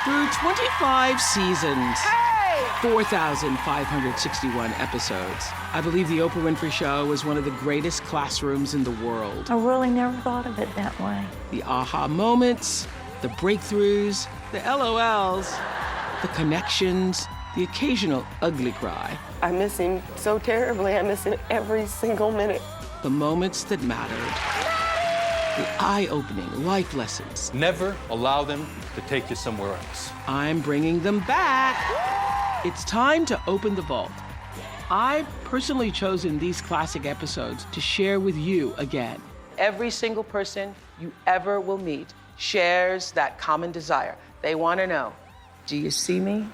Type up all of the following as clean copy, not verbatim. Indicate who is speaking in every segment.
Speaker 1: Through 25 seasons, 4,561 episodes, I believe The Oprah Winfrey Show is one of the greatest classrooms in the world.
Speaker 2: I really never thought of it that way.
Speaker 1: The aha moments, the breakthroughs, the LOLs, the connections, the occasional ugly cry.
Speaker 3: I miss him so terribly. I miss him every single minute.
Speaker 1: The moments that mattered. The eye-opening life lessons.
Speaker 4: Never allow them to take you somewhere else.
Speaker 1: I'm bringing them back. It's time to open the vault. I've personally chosen these classic episodes to share with you again. Every single person you ever will meet shares that common desire. They want to know, do you see me?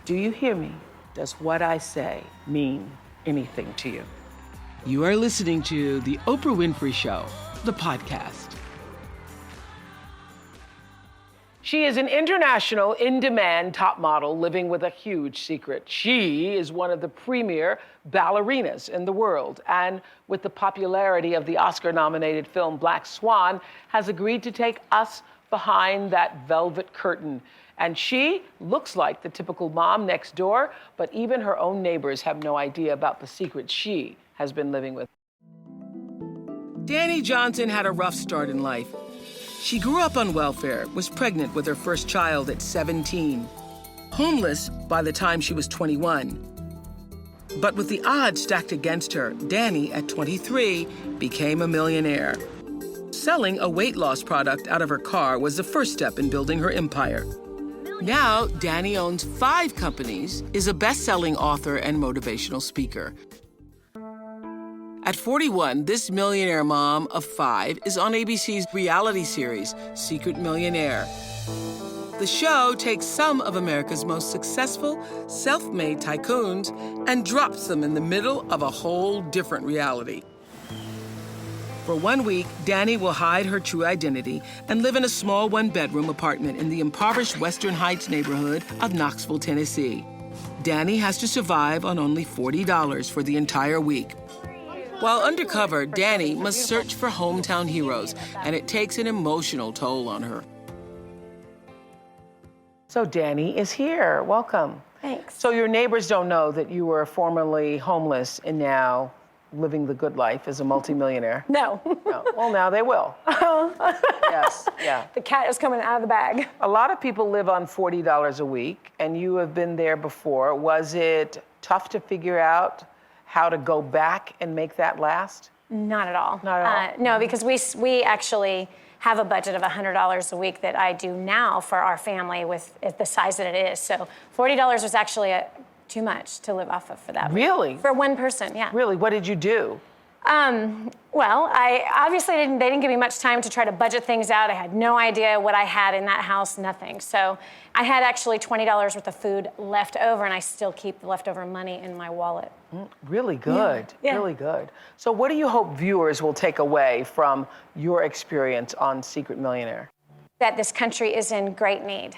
Speaker 1: Do you hear me? Does what I say mean anything to you? You are listening to The Oprah Winfrey Show, the podcast. She is an international, in-demand top model living with a huge secret. She is one of the premier ballerinas in the world, and with the popularity of the Oscar-nominated film Black Swan, has agreed to take us behind that velvet curtain. And she looks like the typical mom next door, but even her own neighbors have no idea about the secret she has been living with. Dani Johnson had a rough start in life. She grew up on welfare, was pregnant with her first child at 17, homeless by the time she was 21. But with the odds stacked against her, Dani, at 23, became a millionaire. Selling a weight loss product out of her car was the first step in building her empire. Now, Dani owns 5 companies, is a best-selling author and motivational speaker. At 41, this millionaire mom of 5 is on ABC's reality series, Secret Millionaire. The show takes some of America's most successful, self-made tycoons and drops them in the middle of a whole different reality. For 1 week, Dani will hide her true identity and live in a small one-bedroom apartment in the impoverished Western Heights neighborhood of Knoxville, Tennessee. Dani has to survive on only $40 for the entire week. While undercover, Dani must search for hometown heroes, and it takes an emotional toll on her. So Dani is here. Welcome.
Speaker 2: Thanks.
Speaker 1: So your neighbors don't know that you were formerly homeless and now living the good life as a multimillionaire?
Speaker 2: No.
Speaker 1: No. Well, now they will. Yes, yeah.
Speaker 2: The cat is coming out of the bag.
Speaker 1: A lot of people live on $40 a week, and you have been there before. Was it tough to figure out how to go back and make that last?
Speaker 2: Not at all.
Speaker 1: Not at all?
Speaker 2: No, because we actually have a budget of $100 a week that I do now for our family with the size that it is. So $40 was actually too much to live off of for that.
Speaker 1: Really?
Speaker 2: For one person, yeah.
Speaker 1: Really? What did you do?
Speaker 2: Well, I obviously they didn't give me much time to try to budget things out. I had no idea what I had in that house, nothing. So I had actually $20 worth of food left over, and I still keep the leftover money in my wallet.
Speaker 1: Really good,
Speaker 2: Yeah.
Speaker 1: really good. So what do you hope viewers will take away from your experience on Secret Millionaire?
Speaker 2: That this country is in great need.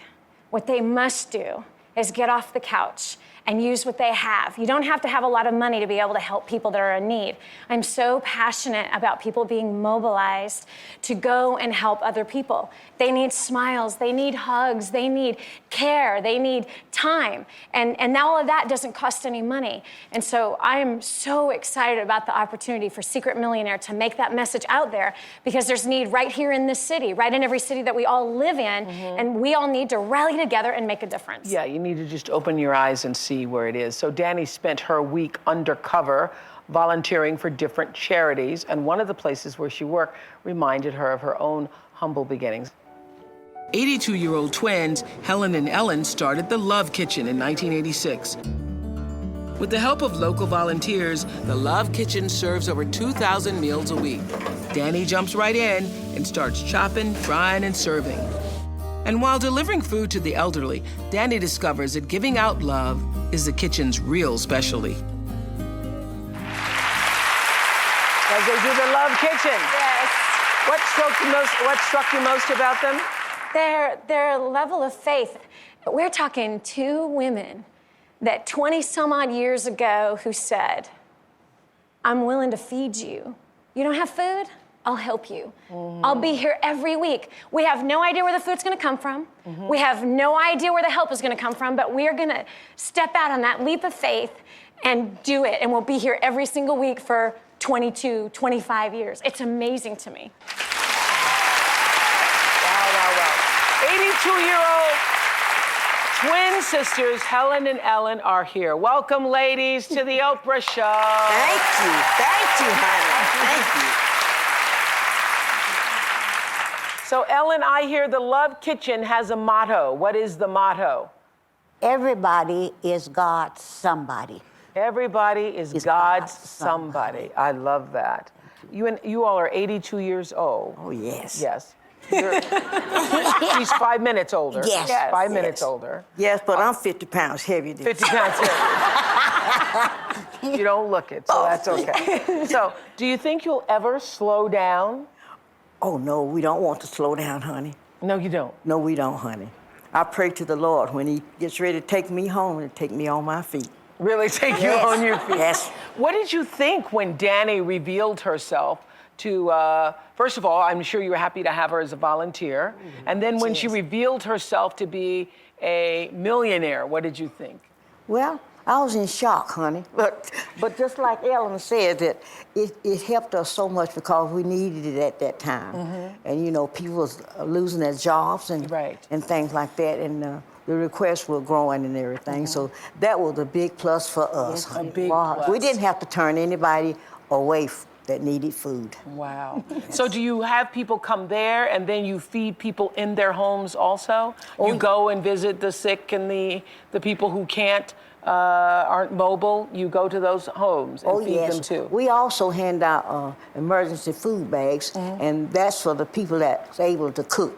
Speaker 2: What they must do is get off the couch and use what they have. You don't have to have a lot of money to be able to help people that are in need. I'm so passionate about people being mobilized to go and help other people. They need smiles, they need hugs, they need care, they need time. And now all of that doesn't cost any money. And so I am so excited about the opportunity for Secret Millionaire to make that message out there, because there's need right here in this city, right in every city that we all live in, and we all need to rally together and make a difference.
Speaker 1: Yeah, you need to just open your eyes and see where it is. So Dani spent her week undercover volunteering for different charities, and one of the places where she worked reminded her of her own humble beginnings. 82-year-old twins Helen and Ellen started the Love Kitchen in 1986. With the help of local volunteers, the Love Kitchen serves over 2,000 meals a week. Dani jumps right in and starts chopping, frying, and serving. And while delivering food to the elderly, Dani discovers that giving out love is the kitchen's real specialty. As they do the Love Kitchen.
Speaker 2: Yes.
Speaker 1: What struck you most about them?
Speaker 2: Their level of faith. We're talking 2 women that 20 some odd years ago who said, I'm willing to feed you. You don't have food? I'll help you. I'll be here every week. We have no idea where the food's gonna come from. We have no idea where the help is gonna come from, but we are gonna step out on that leap of faith and do it. And we'll be here every single week for 22, 25 years. It's amazing to me.
Speaker 1: Wow. 82-year-old twin sisters, Helen and Ellen, are here. Welcome, ladies, to the Oprah Show.
Speaker 3: Thank you, honey. Thank you.
Speaker 1: So, Ellen, I hear the Love Kitchen has a motto. What is the motto?
Speaker 5: Everybody is God's somebody.
Speaker 1: Everybody is God's somebody. I love that. You all are 82 years old.
Speaker 5: Oh, yes.
Speaker 1: Yes. She's 5 minutes older.
Speaker 5: Yes.
Speaker 1: 5 minutes older.
Speaker 3: Yes, but I'm 50 pounds heavier than
Speaker 1: 50 pounds heavier. You don't look it, so that's okay. So, do you think you'll ever slow down?
Speaker 3: Oh, no, we don't want to slow down, honey.
Speaker 1: No, you don't.
Speaker 3: No, we don't, honey. I pray to the Lord when he gets ready to take me home and take me on my feet.
Speaker 1: Really take you on your feet?
Speaker 3: Yes.
Speaker 1: What did you think when Danny revealed herself to, first of all, I'm sure you were happy to have her as a volunteer. And then when she revealed herself to be a millionaire, what did you think?
Speaker 3: Well, I was in shock, honey. But just like Ellen said, that it helped us so much because we needed it at that time. And, you know, people was losing their jobs and things like that. And the requests were growing and everything. So that was a big plus for us, honey.
Speaker 1: A big plus.
Speaker 3: We didn't have to turn anybody away that needed food.
Speaker 1: Wow. So do you have people come there and then you feed people in their homes also? You go and visit the sick and the people who can't, aren't mobile, you go to those homes and feed them too?
Speaker 3: We also hand out emergency food bags, and that's for the people that's able to cook.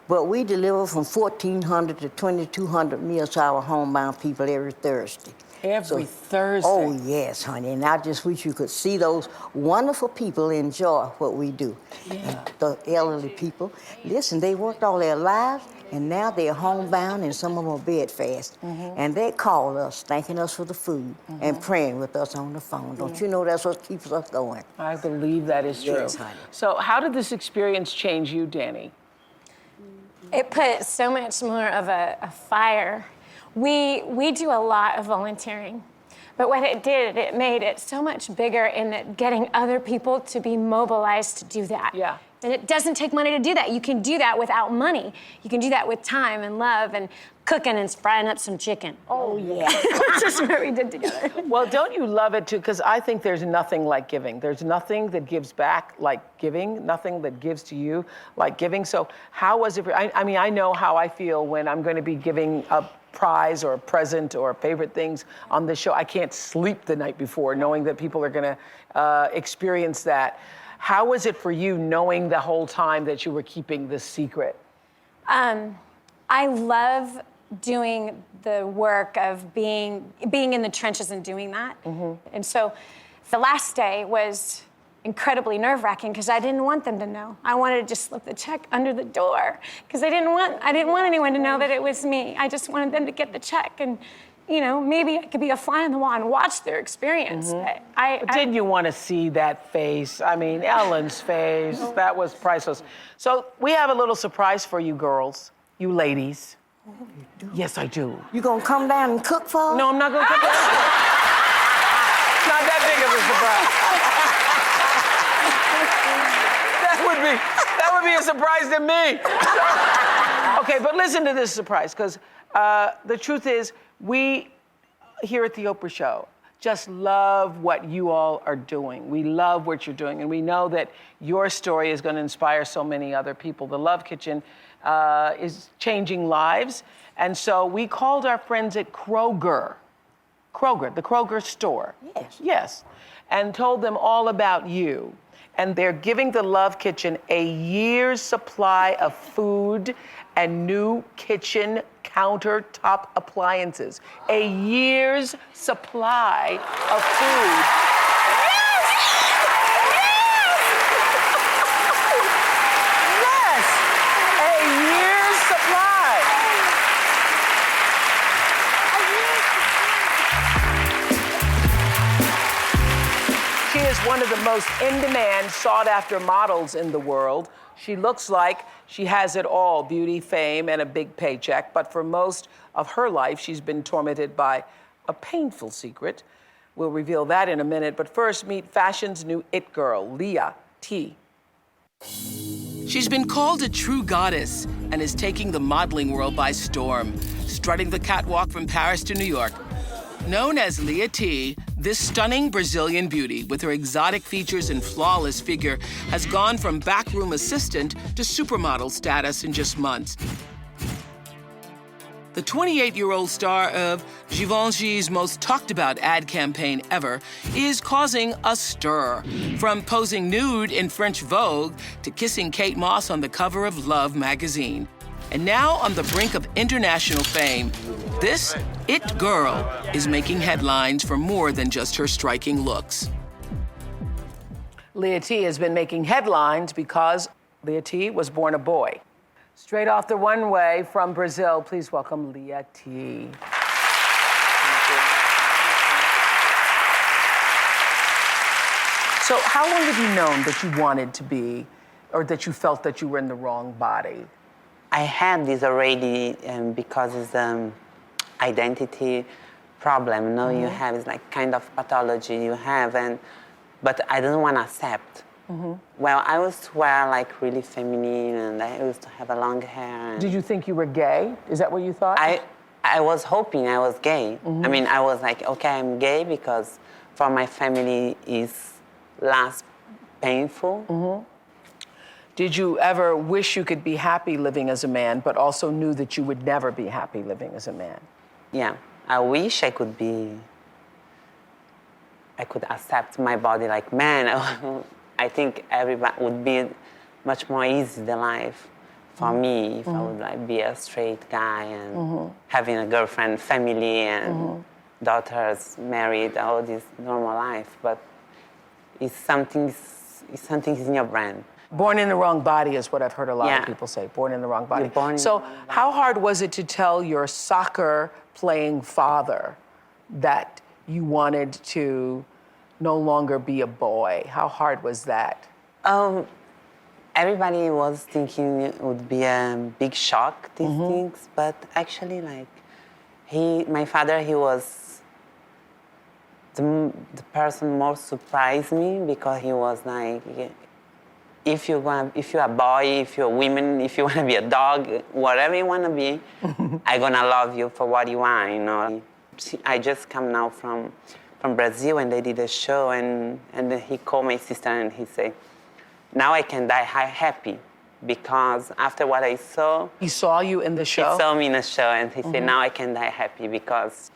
Speaker 3: But we deliver from 1,400 to 2,200 meals to our homebound people every Thursday.
Speaker 1: Every Thursday?
Speaker 3: Oh, yes, honey. And I just wish you could see those wonderful people enjoy what we do.
Speaker 1: Yeah.
Speaker 3: The elderly people. Listen, they worked all their lives, and now they're homebound, and some of them are bedfast. And they call us, thanking us for the food, and praying with us on the phone. Don't you know that's what keeps us going?
Speaker 1: I believe that is true.
Speaker 3: Yes, honey.
Speaker 1: So how did this experience change you, Danny?
Speaker 2: It put so much more of a fire. We do a lot of volunteering, but what it did, it made it so much bigger in that getting other people to be mobilized to do that.
Speaker 1: Yeah.
Speaker 2: And it doesn't take money to do that. You can do that without money. You can do that with time and love and cooking and frying up some chicken.
Speaker 5: Oh, yeah.
Speaker 2: Which is what we did together.
Speaker 1: Well, don't you love it too? Because I think there's nothing like giving. There's nothing that gives back like giving, nothing that gives to you like giving. So how was it for, I mean, I know how I feel when I'm going to be giving a prize or a present or favorite things on the show. I can't sleep the night before knowing that people are going to experience that. How was it for you knowing the whole time that you were keeping this secret?
Speaker 2: I love doing the work of being in the trenches and doing that. And so the last day was incredibly nerve-wracking because I didn't want them to know. I wanted to just slip the check under the door because I didn't want anyone to know that it was me. I just wanted them to get the check and, you know, maybe I could be a fly on the wall and watch their experience. But
Speaker 1: Didn't you want to see that face? I mean, Ellen's face, that was priceless. So we have a little surprise for you girls, you ladies. Yes, I do.
Speaker 3: You gonna come down and cook for us?
Speaker 1: No, I'm not going to come down. Not that big of a surprise. That would be a surprise to me. Okay, but listen to this surprise, because the truth is, we here at the Oprah Show just love what you all are doing. We love what you're doing, and we know that your story is going to inspire so many other people. The Love Kitchen is changing lives, and so we called our friends at Kroger, the Kroger store. Yes, and told them all about you. And they're giving the Love Kitchen a year's supply of food and new kitchen countertop appliances. A year's supply of food. Yes! A year's supply. She is one of of the most in-demand, sought-after models in the world. She looks like she has it all, beauty, fame, and a big paycheck. But for most of her life, she's been tormented by a painful secret. We'll reveal that in a minute. But first, meet fashion's new it girl, Leah T. She's been called a true goddess and is taking the modeling world by storm, strutting the catwalk from Paris to New York. Known as Leah T, this stunning Brazilian beauty with her exotic features and flawless figure has gone from backroom assistant to supermodel status in just months. The 28-year-old star of Givenchy's most talked about ad campaign ever is causing a stir. From posing nude in French Vogue to kissing Kate Moss on the cover of Love magazine. And now on the brink of international fame, this it girl is making headlines for more than just her striking looks. Leah T has been making headlines because Leah T was born a boy. Straight off the runway from Brazil, please welcome Leah T. So how long have you known that you wanted to be, or that you felt that you were in the wrong body?
Speaker 6: I had this already because it's identity problem. You know, you have it's like kind of pathology you have, but I didn't want to accept. Well, I used to wear like really feminine, and I used to have a long hair.
Speaker 1: Did you think you were gay? Is that what you thought?
Speaker 6: I was hoping I was gay. I mean, I was like, okay, I'm gay because for my family it's less painful.
Speaker 1: Did you ever wish you could be happy living as a man, but also knew that you would never be happy living as a man?
Speaker 6: Yeah, I wish I could accept my body like man. I think everybody would be much more easy the life for me if I would like be a straight guy and having a girlfriend, family, and daughters, married, all this normal life. But it's something in your brain.
Speaker 1: Born in the wrong body is what I've heard a lot of people say. Born in the wrong body. So how hard was it to tell your soccer-playing father that you wanted to no longer be a boy? How hard was that?
Speaker 6: Everybody was thinking it would be a big shock, these things, but actually, like, my father, he was the person most surprised me because he was like, if you're a boy, if you're a woman, if you want to be a dog, whatever you want to be, I'm gonna love you for what you are, you know. I just come now from Brazil, and they did a show, and then he called my sister and he said, now I can die happy, because after what I saw...
Speaker 1: He saw you in the show?
Speaker 6: He saw me in the show, and he said, now I can die happy because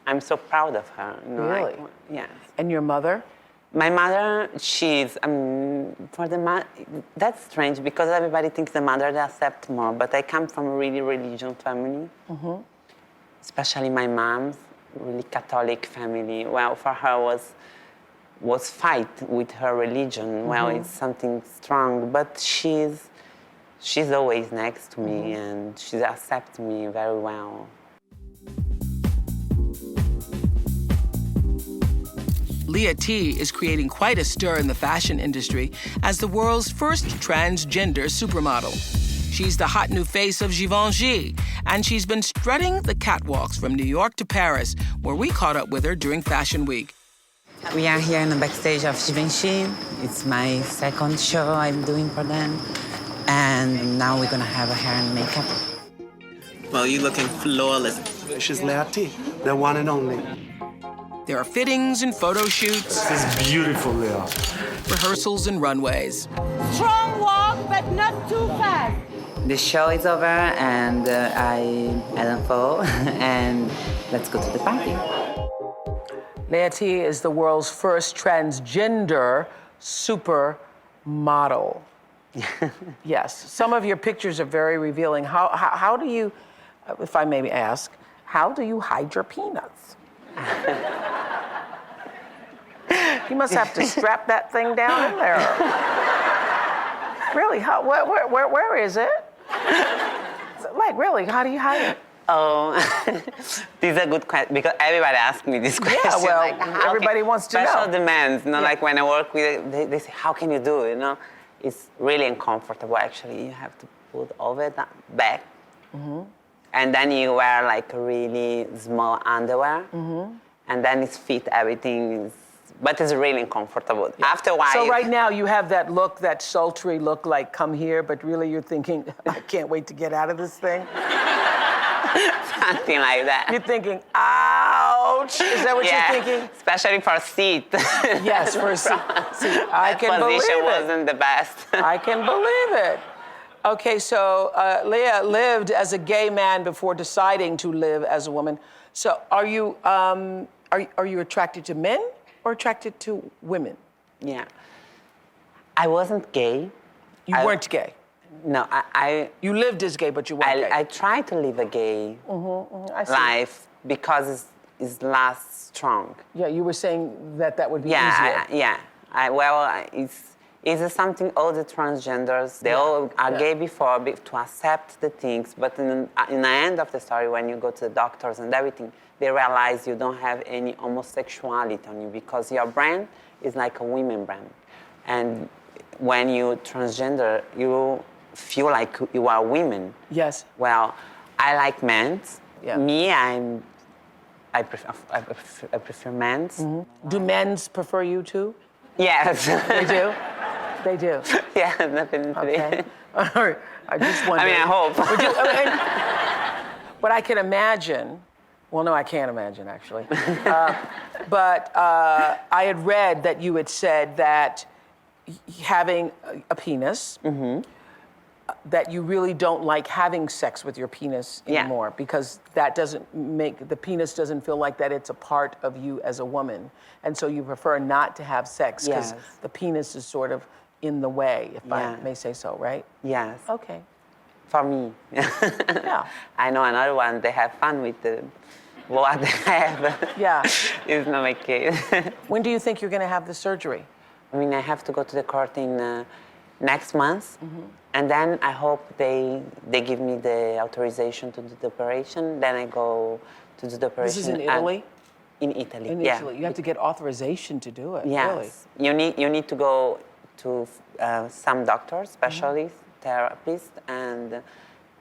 Speaker 6: I'm so proud of her. You know,
Speaker 1: really?
Speaker 6: Like, yes.
Speaker 1: And your mother?
Speaker 6: My mother, she's, that's strange because everybody thinks the mother, they accept more, but I come from a really religious family, especially my mom's really Catholic family. Well, for her was fight with her religion. Well, it's something strong, but she's always next to me and she accepts me very well.
Speaker 1: Leah T is creating quite a stir in the fashion industry as the world's first transgender supermodel. She's the hot new face of Givenchy, and she's been strutting the catwalks from New York to Paris, where we caught up with her during Fashion Week.
Speaker 6: We are here in the backstage of Givenchy. It's my second show I'm doing for them. And now we're gonna have a hair and makeup.
Speaker 7: Well, you're looking flawless.
Speaker 8: She's Leah T, the one and only.
Speaker 1: There are fittings and photo shoots.
Speaker 8: This is beautiful, Leah.
Speaker 1: Rehearsals and runways.
Speaker 9: Strong walk, but not too fast.
Speaker 6: The show is over and I don't fall and let's go to the party.
Speaker 1: Leah T is the world's first transgender supermodel. Yes, some of your pictures are very revealing. How do you, if I may ask, how do you hide your peanuts? You must have to strap that thing down in there. Really? Where is it? Like, really, how do you hide it?
Speaker 6: Oh, this is a good question because everybody asks me this question.
Speaker 1: Yeah, well,
Speaker 6: how
Speaker 1: everybody
Speaker 6: can-
Speaker 1: wants to know.
Speaker 6: Special demands,
Speaker 1: Yeah.
Speaker 6: like when I work with, they say, how can you do it, It's really uncomfortable, actually. You have to put all it back.
Speaker 1: Mm-hmm.
Speaker 6: And then you wear like really small underwear. Mm-hmm. And then it's fit, everything is, but it's really uncomfortable. Yeah. After a while.
Speaker 1: So right now you have that look, that sultry look like come here, but really you're thinking, I can't wait to get out of this thing.
Speaker 6: Something like that.
Speaker 1: You're thinking, ouch. Is that what you're thinking?
Speaker 6: Especially for a seat.
Speaker 1: Yes, for a seat. I can believe
Speaker 6: position
Speaker 1: it.
Speaker 6: wasn't the best.
Speaker 1: I can believe it. Okay, so Leah lived as a gay man before deciding to live as a woman. So are you attracted to men or attracted to women?
Speaker 6: Yeah. I wasn't gay.
Speaker 1: You weren't gay.
Speaker 6: No,
Speaker 1: You lived as gay, but you weren't gay.
Speaker 6: I tried to live a gay
Speaker 1: I see.
Speaker 6: life because it's last strong.
Speaker 1: Yeah, you were saying that would be easier.
Speaker 6: It's something all the transgenders, they all are gay before to accept the things, but in the end of the story, when you go to the doctors and everything, they realize you don't have any homosexuality on you because your brand is like a women brand. And when you transgender, you feel like you are women.
Speaker 1: Yes.
Speaker 6: Well, I like men.
Speaker 1: Yeah.
Speaker 6: Me, I prefer men's.
Speaker 1: Mm-hmm. Do men's prefer you too?
Speaker 6: Yes.
Speaker 1: They do? They do.
Speaker 6: Yeah, definitely.
Speaker 1: Okay. All right. I just wonder.
Speaker 6: I mean, I hope.
Speaker 1: But I can imagine. Well, no, I can't imagine actually. But I had read that you had said that having a penis, that you really don't like having sex with your penis anymore because that doesn't make the penis doesn't feel like that it's a part of you as a woman, and so you prefer not to have sex because the penis is sort of in the way, if I may say so, right?
Speaker 6: Yes.
Speaker 1: Okay.
Speaker 6: For me.
Speaker 1: Yeah.
Speaker 6: I know another one, they have fun with what they have.
Speaker 1: Yeah.
Speaker 6: It's not my case.
Speaker 1: When do you think you're going to have the surgery?
Speaker 6: I mean, I have to go to the court in next month, and then I hope they give me the authorization to do the operation. Then I go to do the operation.
Speaker 1: This is in Italy?
Speaker 6: In Italy,
Speaker 1: In Italy. You have to get authorization to do it,
Speaker 6: yes.
Speaker 1: really.
Speaker 6: You need to go to some doctors, specialists, therapists, and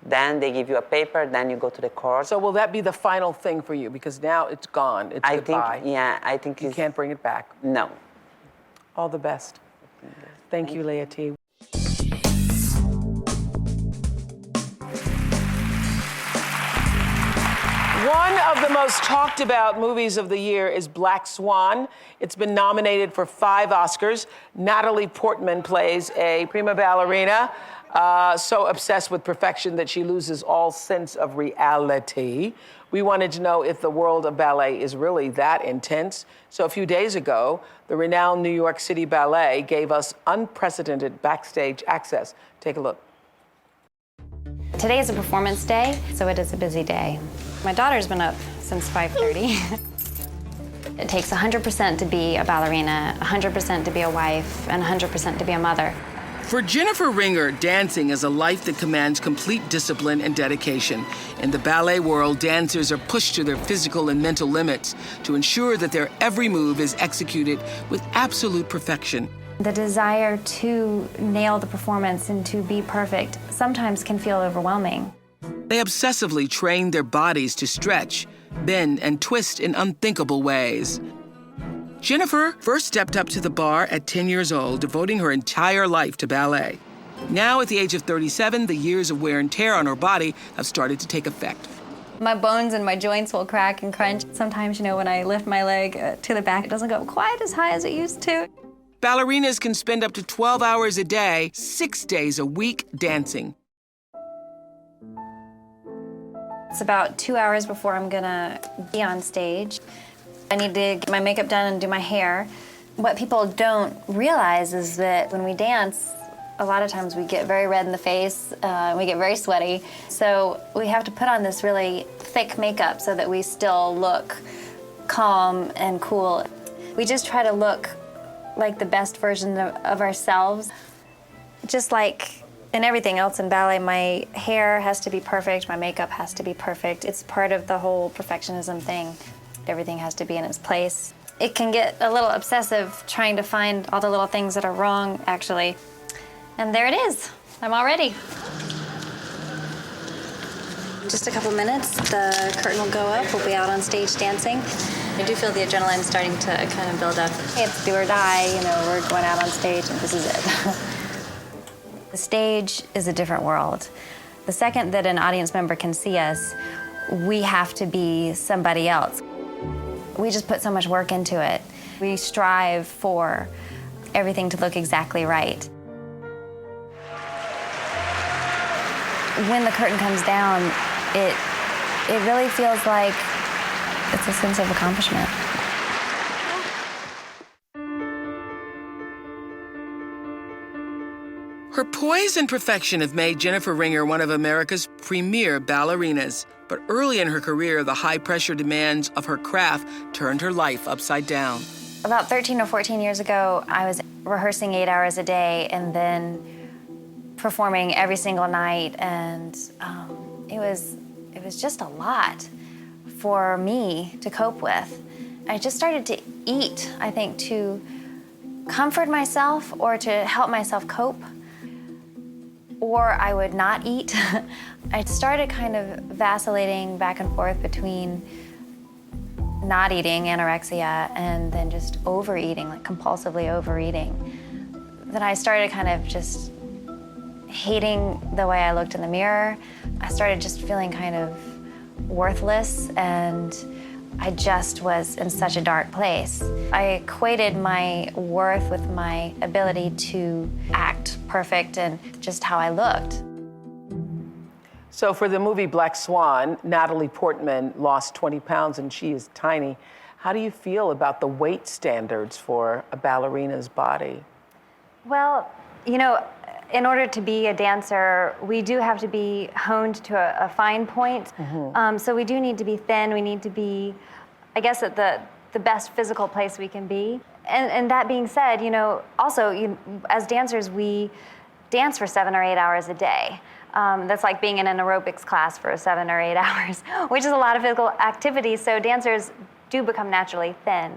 Speaker 6: then they give you a paper, then you go to the court.
Speaker 1: So will that be the final thing for you? Because now it's gone, it's goodbye.
Speaker 6: I think
Speaker 1: You can't bring it back.
Speaker 6: No.
Speaker 1: All the best. Thank you, Leah T. One of the most talked about movies of the year is Black Swan. It's been nominated for 5 Oscars. Natalie Portman plays a prima ballerina, so obsessed with perfection that she loses all sense of reality. We wanted to know if the world of ballet is really that intense. So a few days ago, the renowned New York City Ballet gave us unprecedented backstage access. Take a look.
Speaker 10: Today is a performance day, so it is a busy day. My daughter's been up since 5:30. It takes 100% to be a ballerina, 100% to be a wife, and 100% to be a mother.
Speaker 1: For Jennifer Ringer, dancing is a life that commands complete discipline and dedication. In the ballet world, dancers are pushed to their physical and mental limits to ensure that their every move is executed with absolute perfection.
Speaker 10: The desire to nail the performance and to be perfect sometimes can feel overwhelming.
Speaker 1: They obsessively train their bodies to stretch, bend, and twist in unthinkable ways. Jennifer first stepped up to the bar at 10 years old, devoting her entire life to ballet. Now, at the age of 37, the years of wear and tear on her body have started to take effect.
Speaker 10: My bones and my joints will crack and crunch. Sometimes, when I lift my leg to the back, it doesn't go quite as high as it used to.
Speaker 1: Ballerinas can spend up to 12 hours a day, 6 days a week dancing.
Speaker 10: It's about 2 hours before I'm gonna be on stage. I need to get my makeup done and do my hair. What people don't realize is that when we dance, a lot of times we get very red in the face, we get very sweaty. So we have to put on this really thick makeup so that we still look calm and cool. We just try to look like the best version of ourselves. Just like And everything else in ballet, my hair has to be perfect, my makeup has to be perfect. It's part of the whole perfectionism thing. Everything has to be in its place. It can get a little obsessive trying to find all the little things that are wrong, actually. And there it is. I'm all ready. Just a couple minutes, the curtain will go up, we'll be out on stage dancing. I do feel the adrenaline starting to kind of build up. It's do or die, you know, we're going out on stage and this is it. The stage is a different world. The second that an audience member can see us, we have to be somebody else. We just put so much work into it. We strive for everything to look exactly right. When the curtain comes down, it really feels like it's a sense of accomplishment.
Speaker 1: Her poise and perfection have made Jennifer Ringer one of America's premier ballerinas. But early in her career, the high-pressure demands of her craft turned her life upside down.
Speaker 10: About 13 or 14 years ago, I was rehearsing 8 hours a day and then performing every single night, and it was just a lot for me to cope with. I just started to eat, I think, to comfort myself or to help myself cope. Or I would not eat. I started kind of vacillating back and forth between not eating, anorexia, and then just overeating, like compulsively overeating. Then I started kind of just hating the way I looked in the mirror. I started just feeling kind of worthless, and I just was in such a dark place. I equated my worth with my ability to act perfect and just how I looked.
Speaker 1: So for the movie Black Swan, Natalie Portman lost 20 pounds and she is tiny. How do you feel about the weight standards for a ballerina's body?
Speaker 10: Well, you know, in order to be a dancer, we do have to be honed to a fine point. So we do need to be thin. We need to be, I guess, at the best physical place we can be. And that being said, you know, also, as dancers, we dance for 7 or 8 hours a day. That's like being in an aerobics class for 7 or 8 hours, which is a lot of physical activity. So dancers do become naturally thin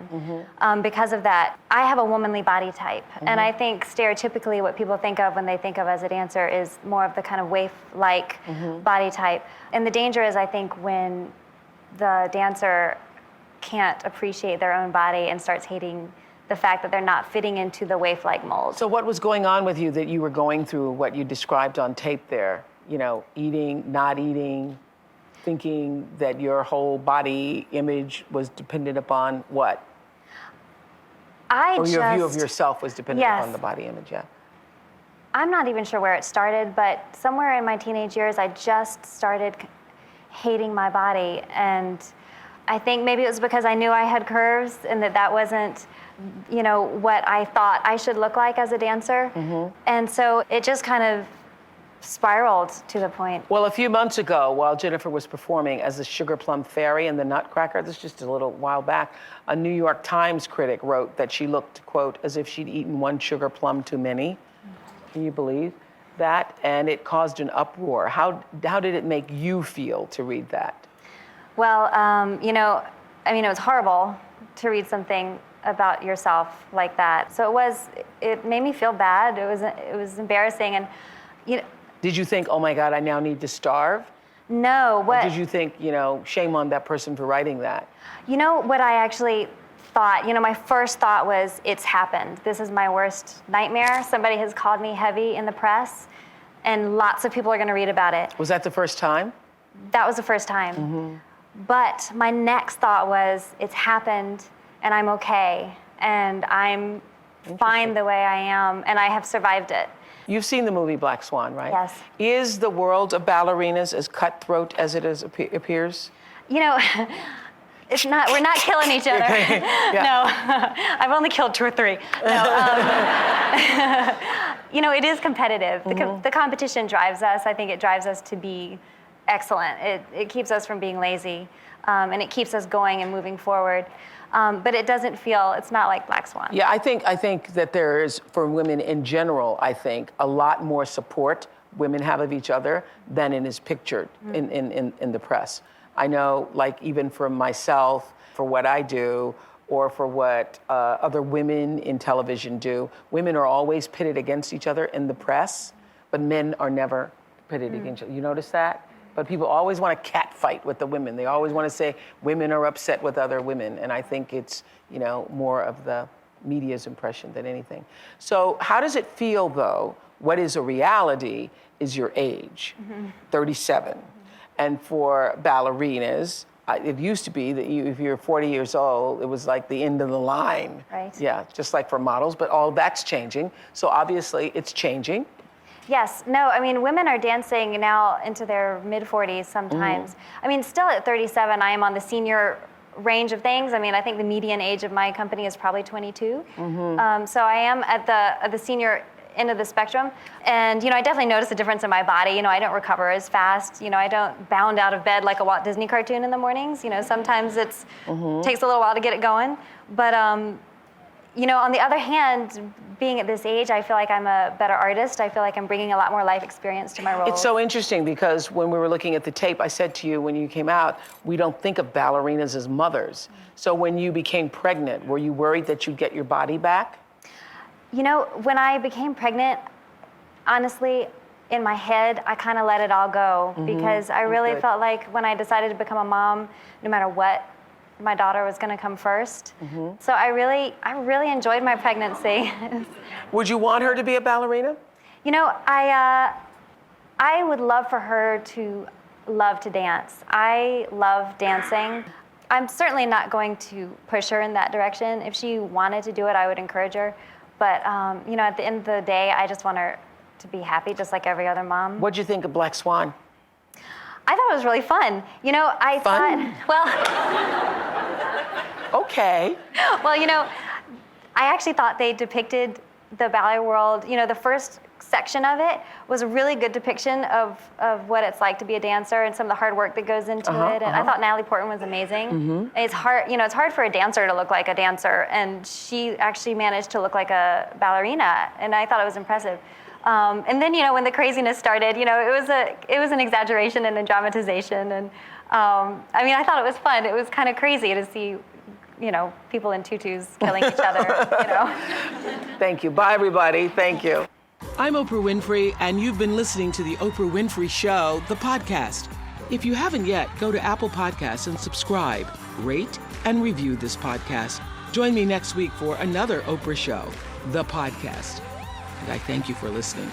Speaker 10: because of that. I have a womanly body type, and I think stereotypically what people think of when they think of as a dancer is more of the kind of waif-like body type. And the danger is, I think, when the dancer can't appreciate their own body and starts hating the fact that they're not fitting into the waif-like mold.
Speaker 1: So what was going on with you that you were going through what you described on tape there? You know, eating, not eating, thinking that your whole body image was dependent upon what? Or your view of yourself was dependent upon the body image, yeah.
Speaker 10: I'm not even sure where it started, but somewhere in my teenage years, I just started hating my body. And I think maybe it was because I knew I had curves and that wasn't, you know, what I thought I should look like as a dancer. And so it just kind of spiraled to the point.
Speaker 1: Well, a few months ago, while Jennifer was performing as the Sugar Plum Fairy in The Nutcracker, this is just a little while back, a New York Times critic wrote that she looked, quote, as if she'd eaten one sugar plum too many. Can you believe that? And it caused an uproar. How did it make you feel to read that? Well,
Speaker 10: You know, I mean, it was horrible to read something about yourself like that. So it made me feel bad. It was embarrassing. And, you know,
Speaker 1: did you think, oh my God, I now need to starve?
Speaker 10: No.
Speaker 1: Or did you think, you know, shame on that person for writing that?
Speaker 10: You know what I actually thought? You know, my first thought was, it's happened. This is my worst nightmare. Somebody has called me heavy in the press, and lots of people are going to read about it.
Speaker 1: Was that the first time?
Speaker 10: That was the first time. But my next thought was, it's happened, and I'm okay, and I'm fine the way I am, and I have survived it.
Speaker 1: You've seen the movie Black Swan, right?
Speaker 10: Yes.
Speaker 1: Is the world of ballerinas as cutthroat as it appears?
Speaker 10: You know, it's not. We're not killing each other. No, I've only killed 2 or 3. No, you know, it is competitive. The competition drives us. I think it drives us to be excellent. It keeps us from being lazy, and it keeps us going and moving forward. But it doesn't feel, it's not like Black Swan.
Speaker 1: Yeah, I think that there is, for women in general, I think, a lot more support women have of each other than it is pictured in the press. I know, like, even for myself, for what I do, or for what other women in television do, women are always pitted against each other in the press, but men are never pitted against each other. You notice that? But people always want to catfight with the women. They always want to say women are upset with other women. And I think it's, you know, more of the media's impression than anything. So how does it feel, though? What is a reality is your age, 37. And for ballerinas, it used to be that if you're 40 years old, it was like the end of the line.
Speaker 10: Right.
Speaker 1: Yeah, just like for models, but all that's changing. So obviously it's changing.
Speaker 10: Yes, no, I mean, women are dancing now into their mid-40s sometimes. I mean, still at 37, I am on the senior range of things. I mean, I think the median age of my company is probably 22. So I am at the senior end of the spectrum. And, you know, I definitely notice a difference in my body. You know, I don't recover as fast. You know, I don't bound out of bed like a Walt Disney cartoon in the mornings. You know, sometimes it's takes a little while to get it going. But, you know, on the other hand, being at this age, I feel like I'm a better artist. I feel like I'm bringing a lot more life experience to my role.
Speaker 1: It's so interesting because when we were looking at the tape, I said to you when you came out, we don't think of ballerinas as mothers. So when you became pregnant, were you worried that you'd get your body back?
Speaker 10: You know, when I became pregnant, honestly, in my head, I kind of let it all go because I really felt like when I decided to become a mom, no matter what, my daughter was going to come first. So I really enjoyed my pregnancy.
Speaker 1: Would you want her to be a ballerina?
Speaker 10: You know, I would love for her to love to dance. I love dancing. I'm certainly not going to push her in that direction. If she wanted to do it, I would encourage her. But, you know, at the end of the day, I just want her to be happy, just like every other mom.
Speaker 1: What'd you think of Black Swan?
Speaker 10: I thought it was really fun. You know, I thought, well...
Speaker 1: Okay.
Speaker 10: Well, you know, I actually thought they depicted the ballet world, you know, the first section of it was a really good depiction of what it's like to be a dancer and some of the hard work that goes into it. And I thought Natalie Portman was amazing. It's hard, you know, it's hard for a dancer to look like a dancer, and she actually managed to look like a ballerina, and I thought it was impressive. And then, you know, when the craziness started, you know, it was an exaggeration and a dramatization, and I mean, I thought it was fun. It was kind of crazy to see, you know, people in tutus killing each other, you know.
Speaker 1: Thank you. Bye, everybody. Thank you.
Speaker 11: I'm Oprah Winfrey, and you've been listening to The Oprah Winfrey Show, the podcast. If you haven't yet, go to Apple Podcasts and subscribe, rate, and review this podcast. Join me next week for another Oprah Show, the podcast. And I thank you for listening.